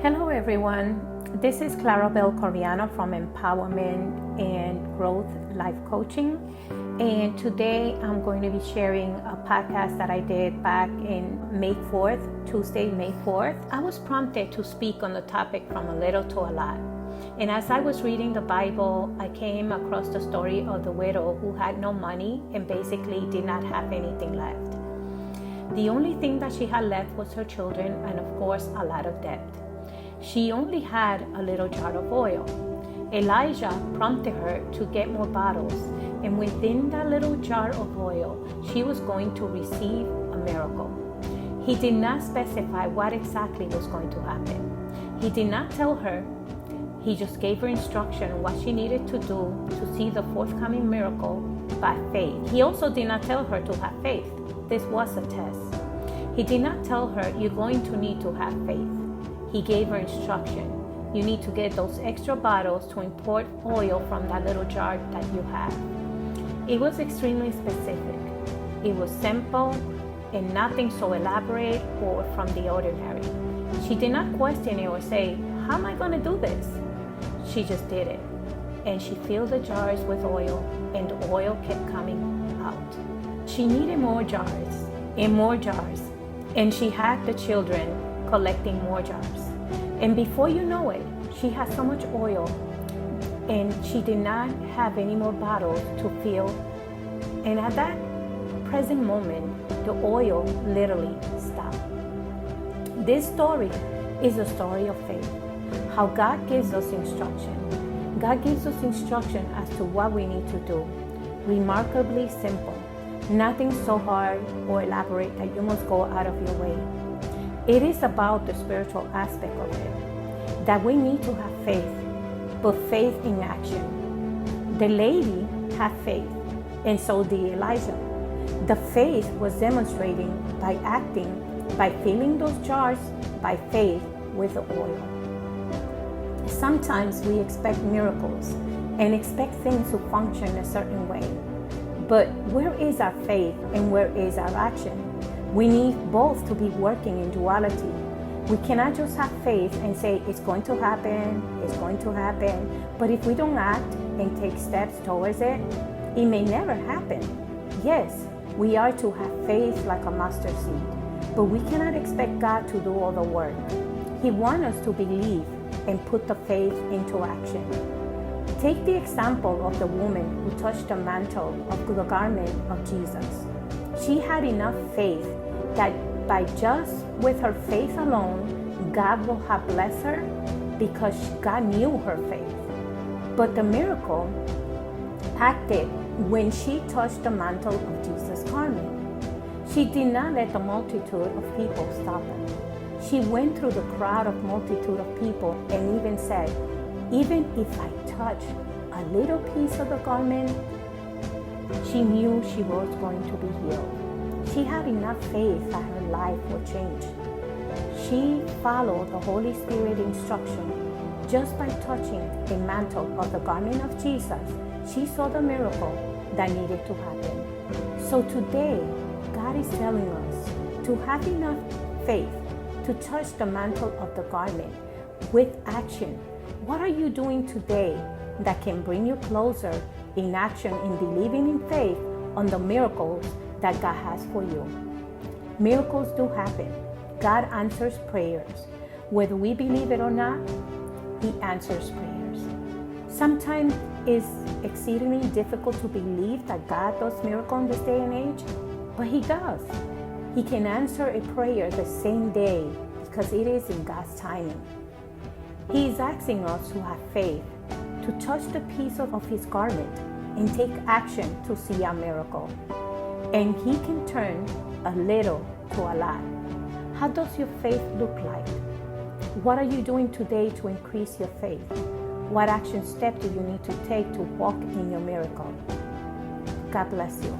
Hello everyone, this is Clarabelle Coriano from Empowerment and Growth Life Coaching, and today I'm going to be sharing a podcast that I did back in May 4th, Tuesday, May 4th. I was prompted to speak on the topic from a little to a lot, and as I was reading the Bible, I came across the story of the widow who had no money and basically did not have anything left. The only thing that she had left was her children and of course a lot of debt. She only had a little jar of oil. Elijah prompted her to get more bottles, and within that little jar of oil, she was going to receive a miracle. He did not specify what exactly was going to happen. He did not tell her. He just gave her instruction on what she needed to do to see the forthcoming miracle by faith. He also did not tell her to have faith. This was a test. He did not tell her, you're going to need to have faith. He gave her instruction. You need to get those extra bottles to import oil from that little jar that you have. It was extremely specific. It was simple and nothing so elaborate or from the ordinary. She did not question it or say, how am I going to do this? She just did it. And she filled the jars with oil, and the oil kept coming out. She needed more jars and more jars, and she had the children collecting more jars. And before you know it, she had so much oil and she did not have any more bottles to fill. And at that present moment, the oil literally stopped. This story is a story of faith, how God gives us instruction. God gives us instruction as to what we need to do. Remarkably simple, nothing so hard or elaborate that you must go out of your way. It is about the spiritual aspect of it, that we need to have faith, but faith in action. The lady had faith, and so did Elijah. The faith was demonstrating by acting, by filling those jars by faith with the oil. Sometimes we expect miracles and expect things to function a certain way, but where is our faith and where is our action? We need both to be working in duality. We cannot just have faith and say it's going to happen, but if we don't act and take steps towards it, it may never happen. Yes, we are to have faith like a mustard seed, but we cannot expect God to do all the work. He wants us to believe and put the faith into action. Take the example of the woman who touched the mantle of the garment of Jesus. She had enough faith that by just with her faith alone, God will have blessed her because God knew her faith. But the miracle acted when she touched the mantle of Jesus' garment. She did not let the multitude of people stop her. She went through the crowd of multitude of people and even said, even if I touch a little piece of the garment, she knew she was going to be healed. She had enough faith that her life would change. She followed the Holy Spirit instruction. Just by touching the mantle of the garment of Jesus, she saw the miracle that needed to happen. So today, God is telling us to have enough faith to touch the mantle of the garment with action. What are you doing today that can bring you closer in action, in believing in faith on the miracles that God has for you? Miracles do happen. God answers prayers. Whether we believe it or not, He answers prayers. Sometimes it's exceedingly difficult to believe that God does miracles in this day and age, but He does. He can answer a prayer the same day because it is in God's timing. He is asking us to have faith, to touch the piece of His garment and take action to see a miracle. And He can turn a little to a lot. How does your faith look like? What are you doing today to increase your faith? What action step do you need to take to walk in your miracle? God bless you.